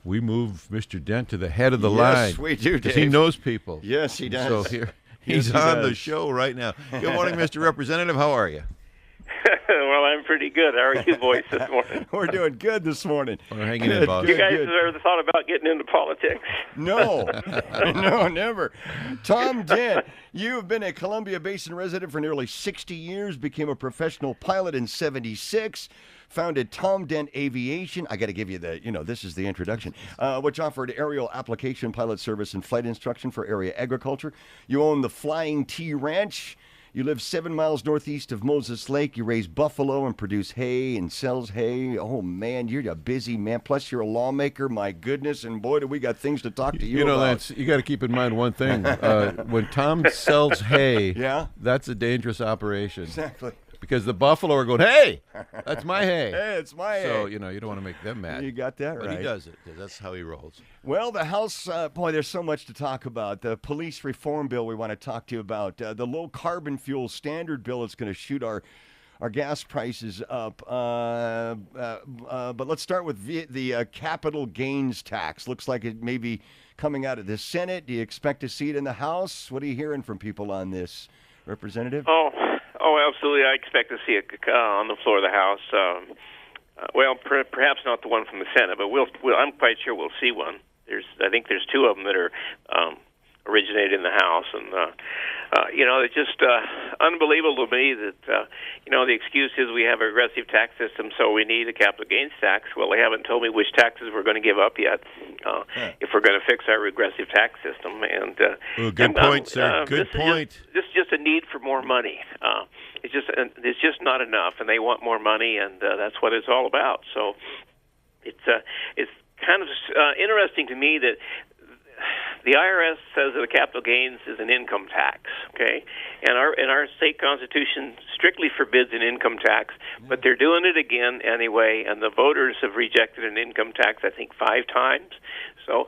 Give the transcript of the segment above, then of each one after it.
we move Mr. Dent to the head of the Yes, line. we do, because he Dave. knows people. Yes, he does. So here, Yes, he's he on does. the show right now. Good morning, Mr. Representative. How are you? Well, I'm pretty good. How are you boys this morning? We're doing good this morning. We're hanging in, boss. You guys good. have ever thought about getting into politics? No, no, never. Tom Dent, you've been a Columbia Basin resident for nearly 60 years, became a professional pilot in '76, founded Tom Dent Aviation. I got to give you this is the introduction, which offered aerial application pilot service and flight instruction for area agriculture. You own the Flying T Ranch. You live 7 miles northeast of Moses Lake. You raise buffalo and produce hay and sells hay. Oh, man, you're a busy man. Plus, you're a lawmaker. My goodness. And, boy, do we got things to talk to you about. Lance, you got to keep in mind one thing. When Tom sells hay, Yeah? that's a dangerous operation. Exactly. Because the buffalo are going, hey, that's my hay. Hey, it's my So, hay. you don't want to make them mad. You got that But right. he does it, because that's how he rolls. Well, the House, boy, there's so much to talk about. The police reform bill we want to talk to you about. The low carbon fuel standard bill is going to shoot our gas prices up. But let's start with the capital gains tax. Looks like it may be coming out of the Senate. Do you expect to see it in the House? What are you hearing from people on this, Representative? Oh, absolutely. I expect to see it on the floor of the House. Perhaps not the one from the Senate, but I'm quite sure we'll see one. I think there's two of them that are originated in the House, and it's just unbelievable to me that the excuse is we have a regressive tax system, so we need a capital gains tax. Well, they haven't told me which taxes we're going to give up yet if we're going to fix our regressive tax system. And good point, sir. Good point. This is just a need for more money. It's just not enough, and they want more money, and that's what it's all about. So it's kind of interesting to me that the IRS says that a capital gains is an income tax, okay? And our state constitution strictly forbids an income tax, but they're doing it again anyway, and the voters have rejected an income tax, I think, 5 times. So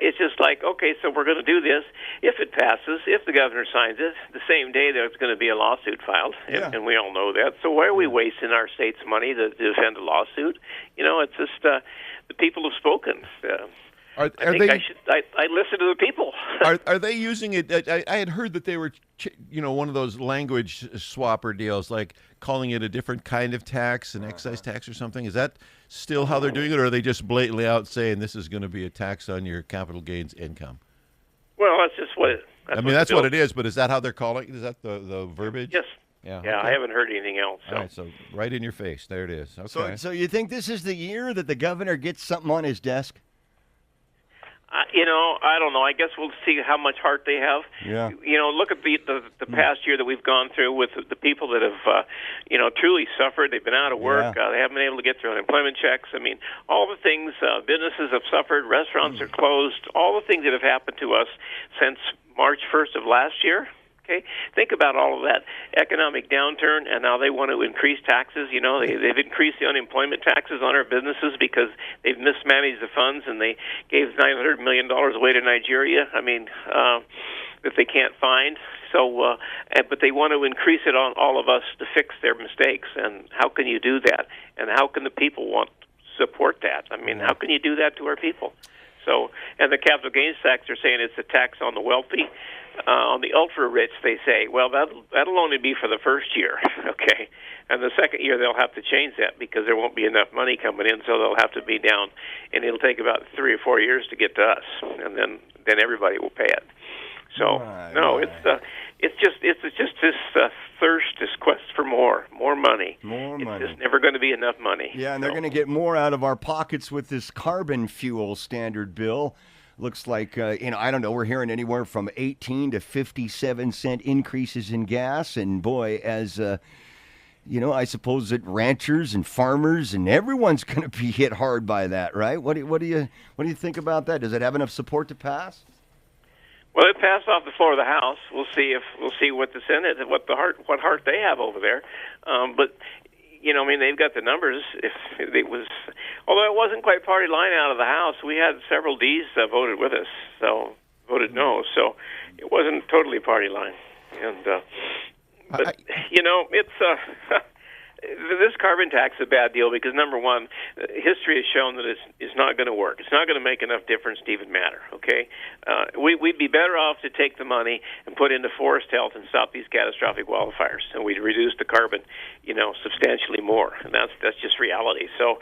it's just like, okay, so we're going to do this. If it passes, if the governor signs it, the same day there's going to be a lawsuit filed, and we all know that. So why are we wasting our state's money to defend a lawsuit? It's just the people have spoken. I listen to the people. Are they using it? I had heard that they were, one of those language swapper deals, like calling it a different kind of tax, an excise tax or something. Is that still how they're doing it, or are they just blatantly out saying this is going to be a tax on your capital gains income? Well, that's just what it. That's what it is. But is that how they're calling it? Is that the verbiage? Yes. Yeah. Yeah, Okay. I haven't heard anything else. So. All right, so right in your face. There it is. Okay. So you think this is the year that the governor gets something on his desk? I don't know. I guess we'll see how much heart they have. Yeah. Look at the past year that we've gone through with the people that have, truly suffered. They've been out of work. Yeah. They haven't been able to get their unemployment checks. I mean, all the things, businesses have suffered, restaurants are closed, all the things that have happened to us since March 1st of last year. Okay, think about all of that economic downturn, and now they want to increase taxes. They've increased the unemployment taxes on our businesses because they've mismanaged the funds, and they gave $900 million away to Nigeria. I mean, that they can't find. So, but they want to increase it on all of us to fix their mistakes. And how can you do that? And how can the people support that? I mean, how can you do that to our people? So, and the capital gains tax, they're saying it's a tax on the wealthy. On the ultra-rich, they say, well, that'll only be for the first year, okay? And the second year, they'll have to change that because there won't be enough money coming in, so they'll have to be down. And it'll take about 3 or 4 years to get to us, and then everybody will pay it. So, it's just this thirst, this quest for more money. It's just never going to be enough money. Yeah, and they're going to get more out of our pockets with this carbon fuel standard bill. Looks like, I don't know, we're hearing anywhere from 18 to 57 cent increases in gas. And boy, as, I suppose that ranchers and farmers and everyone's going to be hit hard by that, right? What do you think about that? Does it have enough support to pass? Well, it passed off the floor of the House. We'll see what the Senate, what heart they have over there. But they've got the numbers. If it was, although it wasn't quite party line out of the House, we had several Ds that voted with us, voted no. So it wasn't totally party line. And it's this carbon tax is a bad deal because, number one, history has shown that it's not going to work. It's not going to make enough difference to even matter, okay? We'd be better off to take the money and put into forest health and stop these catastrophic wildfires, and we'd reduce the carbon, substantially more, and that's just reality. So,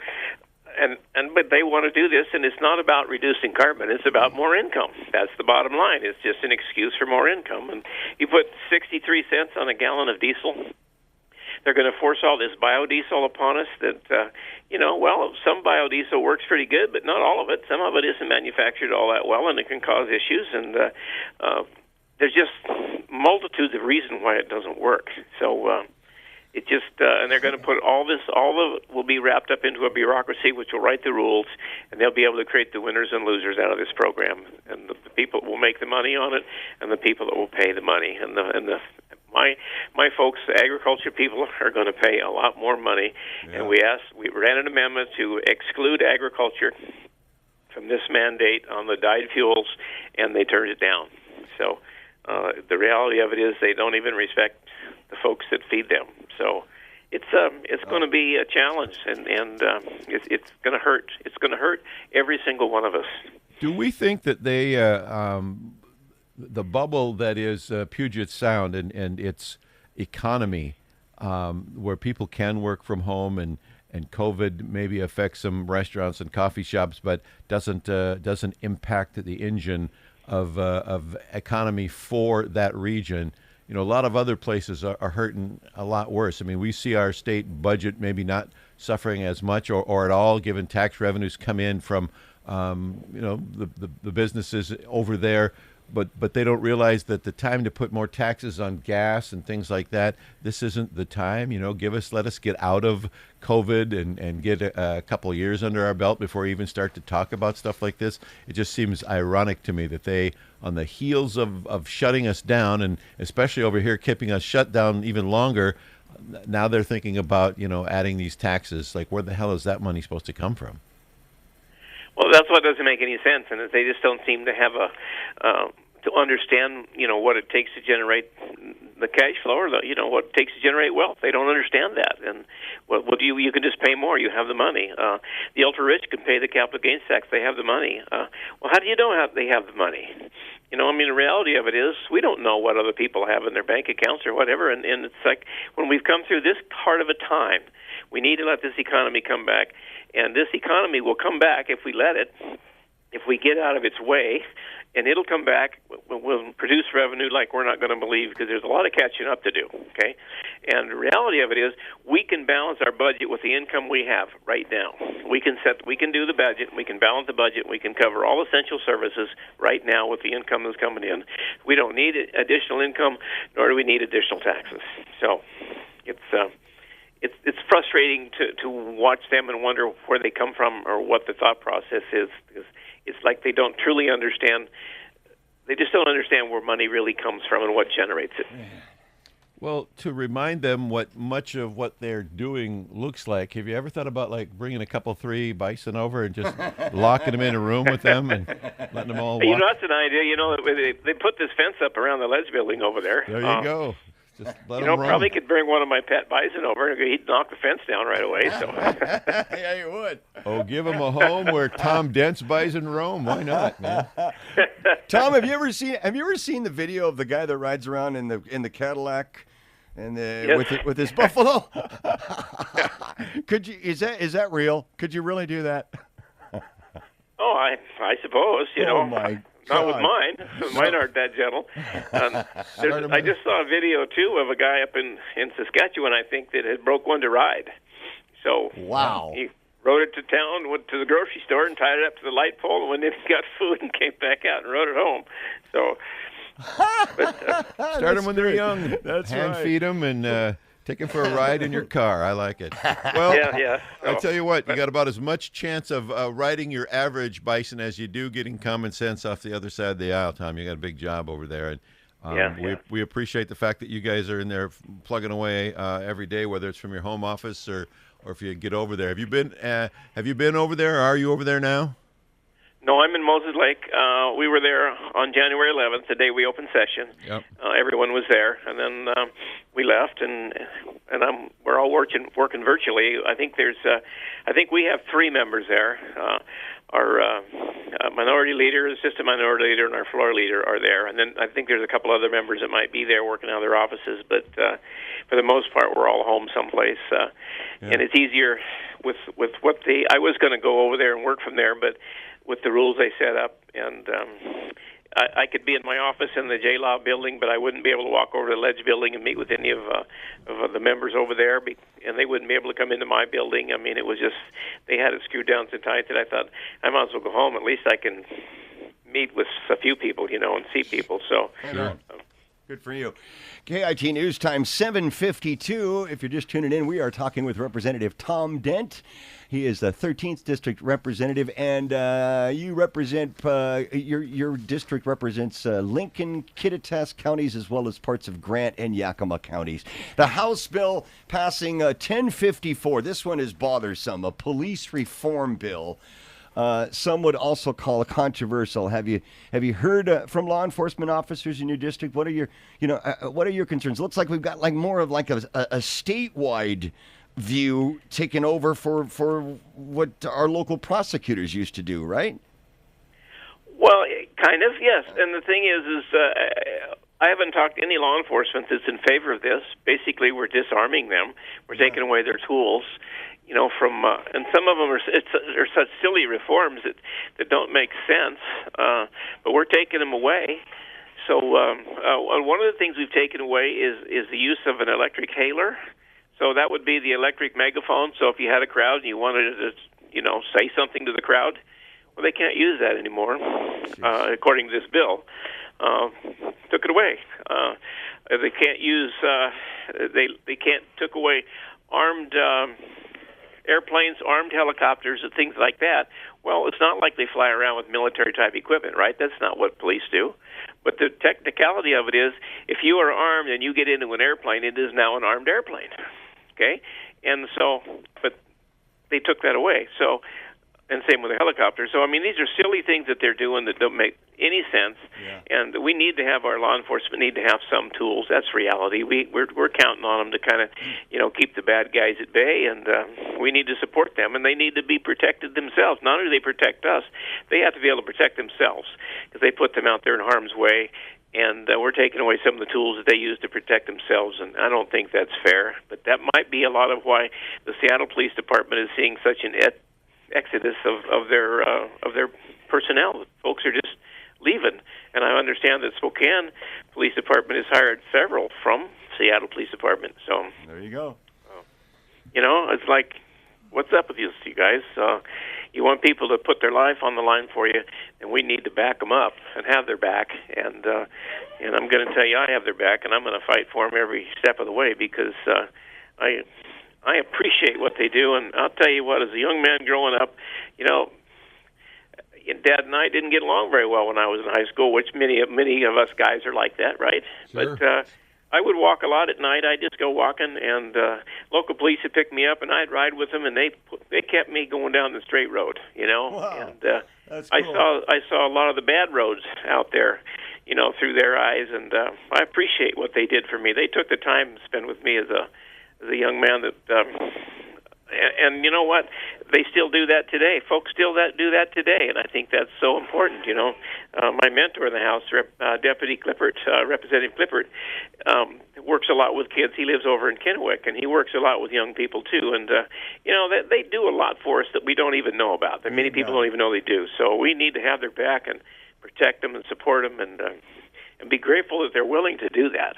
but they want to do this, and it's not about reducing carbon. It's about more income. That's the bottom line. It's just an excuse for more income. And you put 63 cents on a gallon of diesel. They're going to force all this biodiesel upon us that, some biodiesel works pretty good, but not all of it. Some of it isn't manufactured all that well, and it can cause issues. And there's just multitudes of reasons why it doesn't work. So it just, and they're going to put all of it will be wrapped up into a bureaucracy which will write the rules, and they'll be able to create the winners and losers out of this program. And the people that will make the money on it, and the people that will pay the money. My folks, the agriculture people, are going to pay a lot more money, and we ran an amendment to exclude agriculture from this mandate on the dyed fuels, and they turned it down. So the reality of it is they don't even respect the folks that feed them. So it's going to be a challenge, and it's going to hurt. It's going to hurt every single one of us. Do we think that they the bubble that is Puget Sound and its economy, where people can work from home and COVID maybe affects some restaurants and coffee shops, but doesn't impact the engine of economy for that region? A lot of other places are hurting a lot worse. I mean, we see our state budget maybe not suffering as much or at all, given tax revenues come in from the businesses over there. But they don't realize that the time to put more taxes on gas and things like that, this isn't the time. Let us get out of COVID and get a couple of years under our belt before we even start to talk about stuff like this. It just seems ironic to me that they, on the heels of shutting us down, and especially over here keeping us shut down even longer, now they're thinking about, adding these taxes. Like, where the hell is that money supposed to come from? Well, that's what doesn't make any sense, and they just don't seem to have to understand, what it takes to generate the cash flow, or what it takes to generate wealth. They don't understand that, and you can just pay more. You have the money. The ultra rich can pay the capital gains tax. They have the money. How do you know they have the money? The reality of it is we don't know what other people have in their bank accounts or whatever, and it's like when we've come through this part of a time, we need to let this economy come back. And this economy will come back if we let it, if we get out of its way, and it'll come back. We'll produce revenue like we're not going to believe, because there's a lot of catching up to do, okay? And the reality of it is we can balance our budget with the income we have right now. We can do the budget, we can balance the budget, we can cover all essential services right now with the income that's coming in. We don't need additional income, nor do we need additional taxes. So it's frustrating to watch them and wonder where they come from or what the thought process is, because it's like they don't truly understand. They just don't understand where money really comes from and what generates it. Well, to remind them what much of what they're doing looks like, have you ever thought about bringing a couple, 3 bison over and just locking them in a room with them and letting them all walk? That's an idea. They put this fence up around the ledge building over there. There you go. Just let them run. Probably could bring one of my pet bison over, and he'd knock the fence down right away. So. Yeah, you would. Oh, give him a home where Tom Dent's bison roam. Why not, man? Tom, have you ever seen the video of the guy that rides around in the Cadillac and yes. with his buffalo? Is that real? Could you really do that? Oh, I suppose. Oh my God. Not with mine. Mine aren't that gentle. I just saw a video, too, of a guy up in Saskatchewan, I think, that had broke one to ride. So wow. He rode it to town, went to the grocery store, and tied it up to the light pole, and went in and got food and came back out and rode it home. So, start them when they're young. That's Hand right. feed them and take them for a ride in your car. I like it. Well, yeah. I tell you what, you got about as much chance of riding your average bison as you do getting common sense off the other side of the aisle, Tom. You got a big job over there, and we appreciate the fact that you guys are in there plugging away every day, whether it's from your home office or if you get over there. Have you been over there? Or are you over there now? No, I'm in Moses Lake. We were there on January 11th, the day we opened session. Yep. Everyone was there, and then we left, and we're all working virtually. I think we have 3 members there. Our minority leader, assistant minority leader, and our floor leader are there, and then I think there's a couple other members that might be there working out of their offices. But for the most part, we're all home someplace, and it's easier with what I was going to go over there and work from there, but with the rules they set up, and I could be in my office in the J-Law building, but I wouldn't be able to walk over to the Ledge building and meet with any of the members over there, and they wouldn't be able to come into my building. I mean, it was just, they had it screwed down so tight that I thought, I might as well go home. At least I can meet with a few people, and see people. So. Sure. Good for you. KIT News Time 7:52. If you're just tuning in, we are talking with Representative Tom Dent. He is the 13th District Representative, and you represent, your district represents Lincoln, Kittitas counties, as well as parts of Grant and Yakima counties. The House bill passing 1054. This one is bothersome, a police reform bill. Some would also call it controversial. Have you heard from law enforcement officers in your district? What are your concerns? Looks like we've got more of a statewide view taken over for what our local prosecutors used to do, right? Well, kind of, yes. And the thing is I haven't talked to any law enforcement that's in favor of this. Basically, we're disarming them. We're taking away their tools. And some of them are such silly reforms that don't make sense, but we're taking them away. So one of the things we've taken away is the use of an electric hailer. So that would be the electric megaphone. So if you had a crowd and you wanted to, say something to the crowd, well, they can't use that anymore, according to this bill. Took it away. They can't use. They can't took away armed. Airplanes, armed helicopters, and things like that. Well, it's not like they fly around with military-type equipment, right? That's not what police do. But the technicality of it is, if you are armed and you get into an airplane, it is now an armed airplane, okay? And so, but they took that away. So, and same with the helicopter. So, I mean, these are silly things that they're doing that don't make any sense. Yeah. And we need to have our law enforcement need to have some tools. That's reality. We're counting on them to kind of, keep the bad guys at bay, and we need to support them. And they need to be protected themselves. Not only do they protect us, they have to be able to protect themselves because they put them out there in harm's way. And we're taking away some of the tools that they use to protect themselves, and I don't think that's fair. But that might be a lot of why the Seattle Police Department is seeing such an exodus of their personnel. Folks are just leaving, and I understand that Spokane Police Department has hired several from Seattle Police Department. So there you go. It's like, what's up with you guys? You want people to put their life on the line for you, and we need to back them up and have their back. And I'm going to tell you, I have their back, and I'm going to fight for them every step of the way because I appreciate what they do, and I'll tell you what, as a young man growing up, Dad and I didn't get along very well when I was in high school, which many of us guys are like that, right? Sure. But I would walk a lot at night. I'd just go walking, and local police would pick me up, and I'd ride with them, and they kept me going down the straight road, Wow. And that's cool. I saw a lot of the bad roads out there, through their eyes, and I appreciate what they did for me. They took the time to spend with me as a young man that, and you know what? They still do that today. Folks still do that today, and I think that's so important. My mentor in the House, Deputy Clippert, Representative Clippert, works a lot with kids. He lives over in Kennewick, and he works a lot with young people too. And they do a lot for us that we don't even know about. That many people don't even know they do. So we need to have their back and protect them and support them, and be grateful that they're willing to do that.